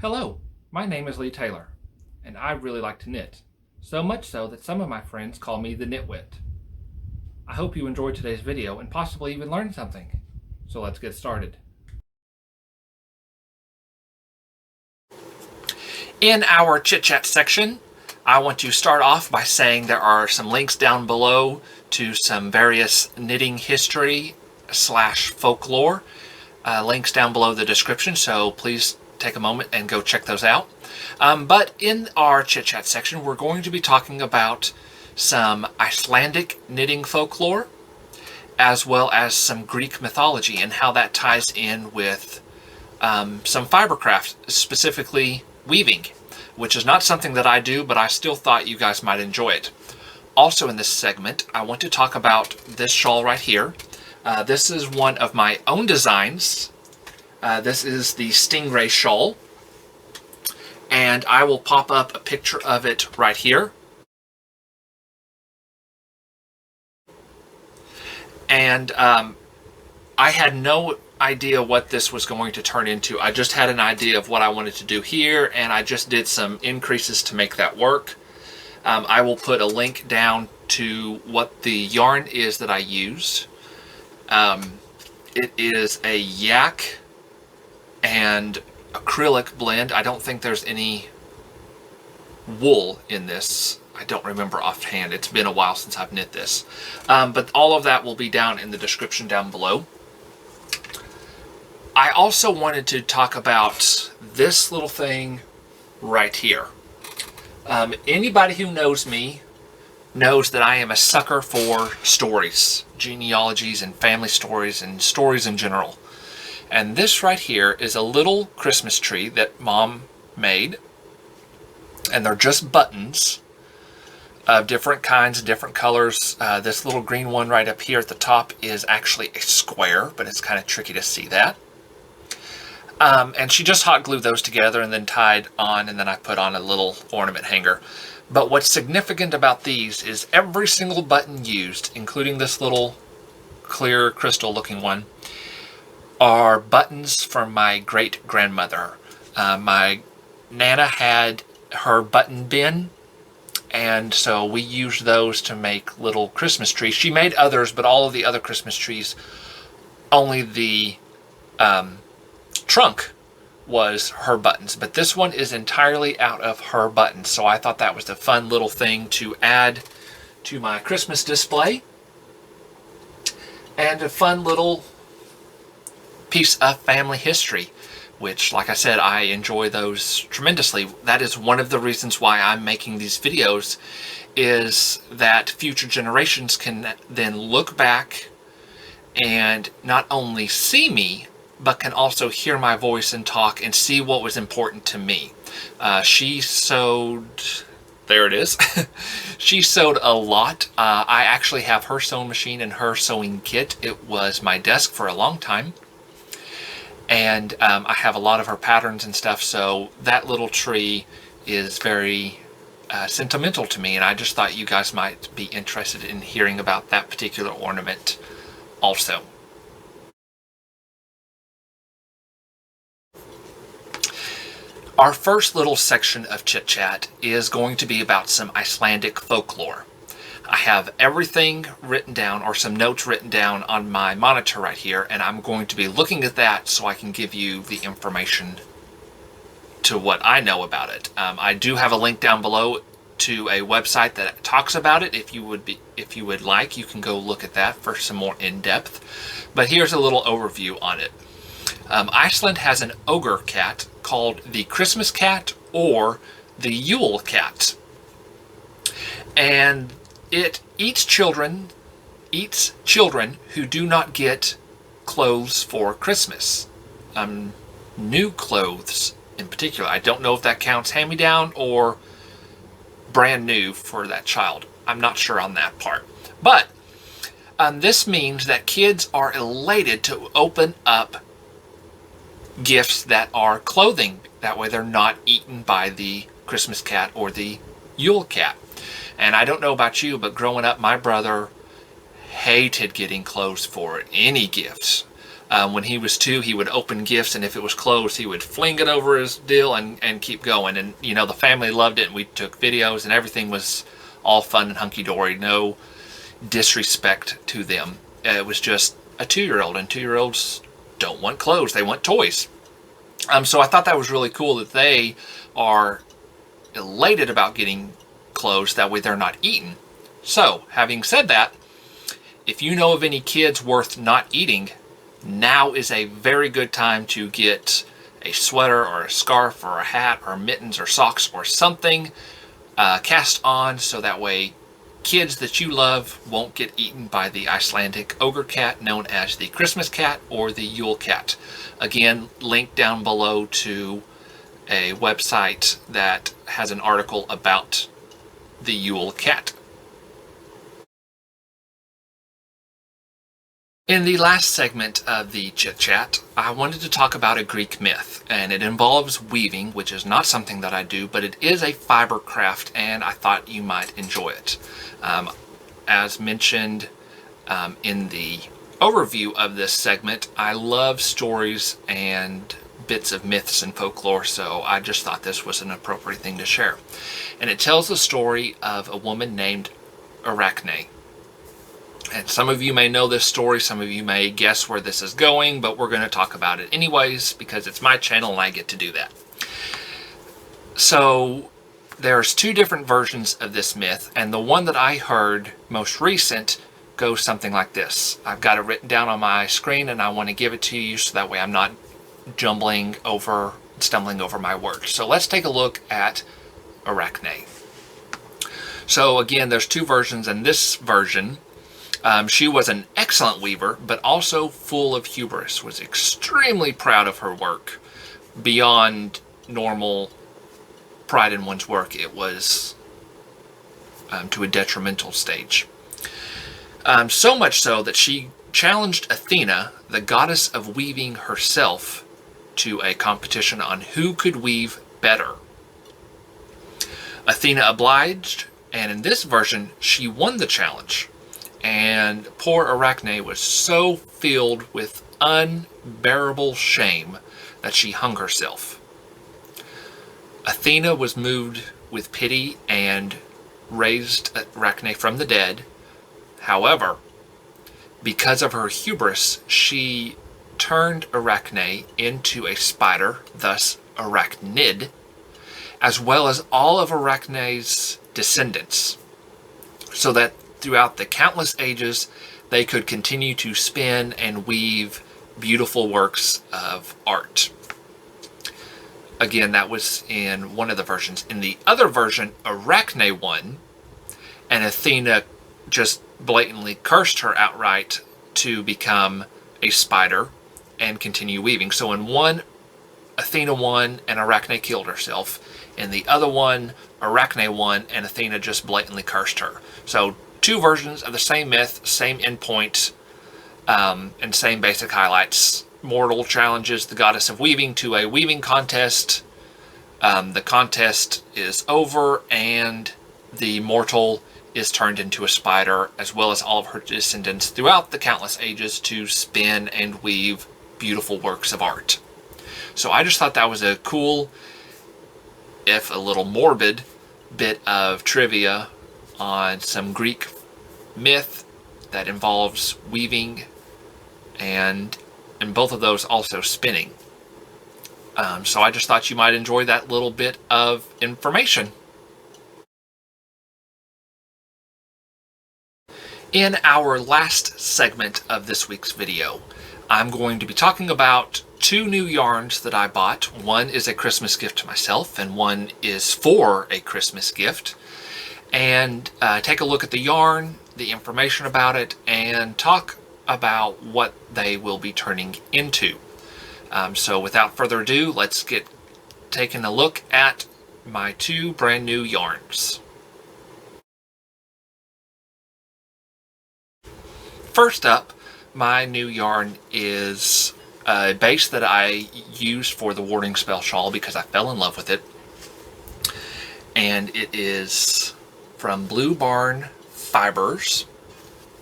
Hello, my name is Lee Taylor, and I really like to knit, so much so that some of my friends call me the Knitwit. I hope you enjoyed today's video and possibly even learned something. So let's get started. In our chit-chat section, I want to start off by saying there are some links down below to some various knitting history / folklore links down below the description, so please take a moment and go check those out. But in our chit-chat section, we're going to be talking about some Icelandic knitting folklore, as well as some Greek mythology and how that ties in with some fibercraft, specifically weaving, which is not something that I do, but I still thought you guys might enjoy it. Also in this segment, I want to talk about this shawl right here. This is one of my own designs. This is the Stingray shawl, and I will pop up a picture of it right here. And I had no idea what this was going to turn into. I just had an idea of what I wanted to do here, and I just did some increases to make that work. I will put a link down to what the yarn is that I used. It is a yak and acrylic blend. I don't think there's any wool in this. I don't remember offhand. It's been a while since I've knit this. But all of that will be down in the description down below. I also wanted to talk about this little thing right here. Anybody who knows me knows that I am a sucker for stories, genealogies and family stories and stories in general. And this right here is a little Christmas tree that Mom made. And they're just buttons of different kinds, different colors. This little green one right up here at the top is actually a square, but it's kind of tricky to see that. And she just hot glued those together and then tied on, and then I put on a little ornament hanger. But what's significant about these is every single button used, including this little clear crystal looking one, are buttons from my great-grandmother. My Nana had her button bin, and so we used those to make little Christmas trees. She made others, but all of the other Christmas trees, only the trunk was her buttons, but this one is entirely out of her buttons, so I thought that was a fun little thing to add to my Christmas display, and a fun little piece of family history, which, like I said, I enjoy those tremendously. That is one of the reasons why I'm making these videos, is that future generations can then look back and not only see me, but can also hear my voice and talk and see what was important to me. She sewed, there it is. She sewed a lot. I actually have her sewing machine and her sewing kit. It was my desk for a long time. And I have a lot of her patterns and stuff, so that little tree is very sentimental to me, and I just thought you guys might be interested in hearing about that particular ornament also. Our first little section of chit-chat is going to be about some Icelandic folklore. I have everything written down, or some notes written down on my monitor right here, and I'm going to be looking at that so I can give you the information to what I know about it. I do have a link down below to a website that talks about it. If you would like, you can go look at that for some more in-depth. But here's a little overview on it. Iceland has an ogre cat called the Christmas cat or the Yule cat, and it eats children who do not get clothes for Christmas. New clothes in particular. I don't know if that counts hand-me-down or brand new for that child. I'm not sure on that part. But this means that kids are elated to open up gifts that are clothing. That way they're not eaten by the Christmas cat or the Yule cat. And I don't know about you, but growing up, my brother hated getting clothes for any gifts. When he was 2, he would open gifts, and if it was closed, he would fling it over his deal and keep going. And, you know, the family loved it, and we took videos, and everything was all fun and hunky-dory. No disrespect to them. It was just a 2-year-old, and 2-year-olds don't want clothes. They want toys. So I thought that was really cool that they are elated about getting clothes. That way they're not eaten. So, having said that, if you know of any kids worth not eating, now is a very good time to get a sweater or a scarf or a hat or mittens or socks or something cast on, so that way kids that you love won't get eaten by the Icelandic ogre cat, known as the Christmas cat or the Yule cat. Again, link down below to a website that has an article about the Yule cat. In the last segment of the Chit-Chat, I wanted to talk about a Greek myth, and it involves weaving, which is not something that I do, but it is a fiber craft, and I thought you might enjoy it. As mentioned in the overview of this segment, I love stories and bits of myths and folklore, so I just thought this was an appropriate thing to share. And it tells the story of a woman named Arachne. And some of you may know this story, some of you may guess where this is going, but we're going to talk about it anyways because it's my channel and I get to do that. So there's 2 different versions of this myth, and the one that I heard most recent goes something like this. I've got it written down on my screen and I want to give it to you so that way I'm not stumbling over my words. So let's take a look at Arachne. So again, there's 2 versions, and this version, she was an excellent weaver, but also full of hubris, was extremely proud of her work. Beyond normal pride in one's work, it was to a detrimental stage. So much so that she challenged Athena, the goddess of weaving herself, to a competition on who could weave better. Athena obliged, and in this version, she won the challenge. And poor Arachne was so filled with unbearable shame that she hung herself. Athena was moved with pity and raised Arachne from the dead. However, because of her hubris, she turned Arachne into a spider, thus Arachnid, as well as all of Arachne's descendants, so that throughout the countless ages, they could continue to spin and weave beautiful works of art. Again, that was in one of the versions. In the other version, Arachne won, and Athena just blatantly cursed her outright to become a spider and continue weaving. So in one, Athena won and Arachne killed herself. In the other one, Arachne won and Athena just blatantly cursed her. So 2 versions of the same myth, same endpoint, and same basic highlights. Mortal challenges the goddess of weaving to a weaving contest. The contest is over, and the mortal is turned into a spider, as well as all of her descendants throughout the countless ages, to spin and weave beautiful works of art. So I just thought that was a cool, if a little morbid, bit of trivia on some Greek myth that involves weaving, and in both of those also spinning. So I just thought you might enjoy that little bit of information. In our last segment of this week's video, I'm going to be talking about 2 new yarns that I bought. One is a Christmas gift to myself, and one is for a Christmas gift. And take a look at the yarn, the information about it, and talk about what they will be turning into. So without further ado, let's get taking a look at my 2 brand new yarns. First up, my new yarn is a base that I used for the warding spell shawl because I fell in love with it. And it is from Blue Barn Fibers.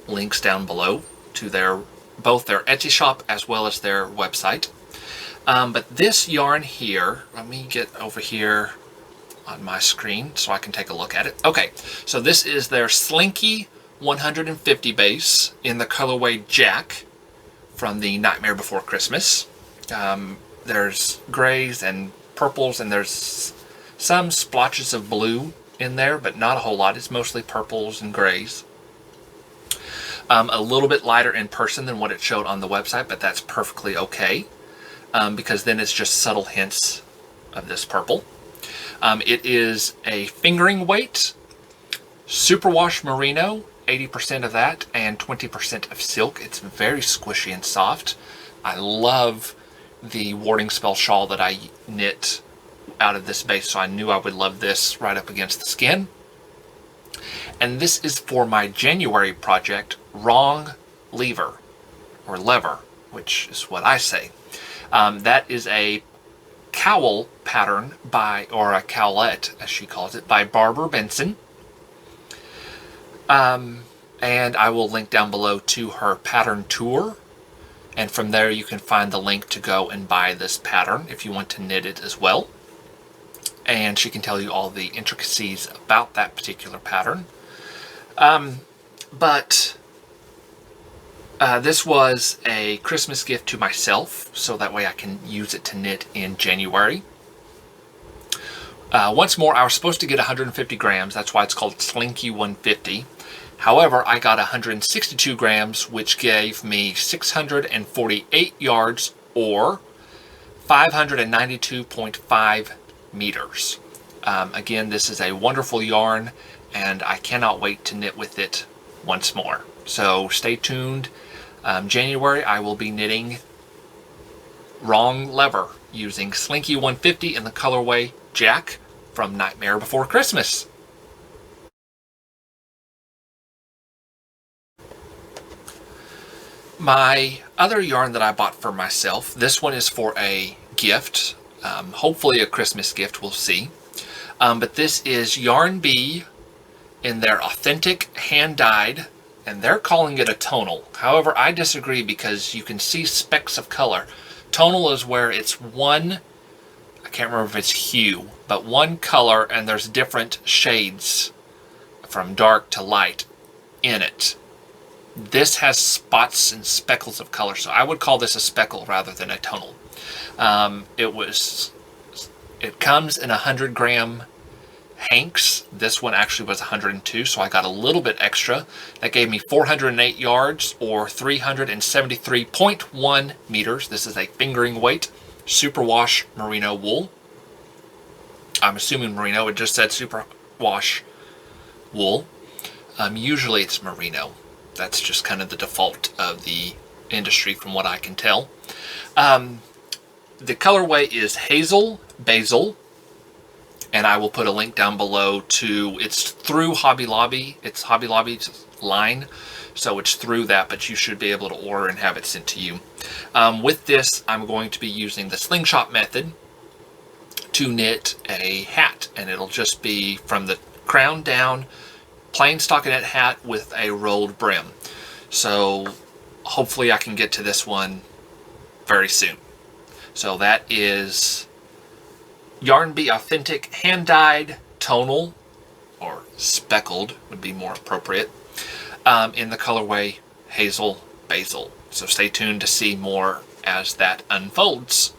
Links down below to their both their Etsy shop as well as their website. But this yarn here, let me get over here on my screen so I can take a look at it. Okay, so this is their Slinky 150 base in the colorway Jack from the Nightmare Before Christmas. There's grays and purples, and there's some splotches of blue in there, but not a whole lot. It's mostly purples and grays. A little bit lighter in person than what it showed on the website, but that's perfectly okay, because then it's just subtle hints of this purple. It is a fingering weight, superwash merino, 80% of that, and 20% of silk. It's very squishy and soft. I love the warding spell shawl that I knit out of this base, so I knew I would love this right up against the skin. And this is for my January project, Wrong Lever, or Lever, which is what I say. That is a cowl pattern by, or a cowlette as she calls it, by Barbara Benson. And I will link down below to her pattern tour. And from there you can find the link to go and buy this pattern if you want to knit it as well. And she can tell you all the intricacies about that particular pattern. This was a Christmas gift to myself, so that way I can use it to knit in January. Once more, I was supposed to get 150 grams. That's why it's called Slinky 150. However, I got 162 grams, which gave me 648 yards, or 592.5 meters. Again, this is a wonderful yarn, and I cannot wait to knit with it once more. So stay tuned. January, I will be knitting Wrong Lever using Slinky 150 in the colorway Jack from Nightmare Before Christmas. My other yarn that I bought for myself, this one is for a gift, hopefully a Christmas gift, we'll see. But this is Yarn Bee in their authentic hand-dyed, and they're calling it a tonal. However, I disagree because you can see specks of color. Tonal is where it's one, I can't remember if it's hue, but one color and there's different shades from dark to light in it. This has spots and speckles of color, so I would call this a speckle rather than a tonal. It comes in 100 gram hanks. This one actually was 102, so I got a little bit extra. That gave me 408 yards, or 373.1 meters. This is a fingering weight superwash merino wool. I'm assuming merino, it just said superwash wool. Usually it's merino. That's just kind of the default of the industry from what I can tell. The colorway is Hazel Basil, and I will put a link down below to, it's through Hobby Lobby. It's Hobby Lobby's line, so it's through that, but you should be able to order and have it sent to you. With this, I'm going to be using the slingshot method to knit a hat, and it'll just be from the crown down, plain stockinette hat with a rolled brim. So hopefully I can get to this one very soon. So that is Yarn Bee Authentic Hand-Dyed Tonal, or Speckled would be more appropriate, in the colorway Hazel Basil. So stay tuned to see more as that unfolds.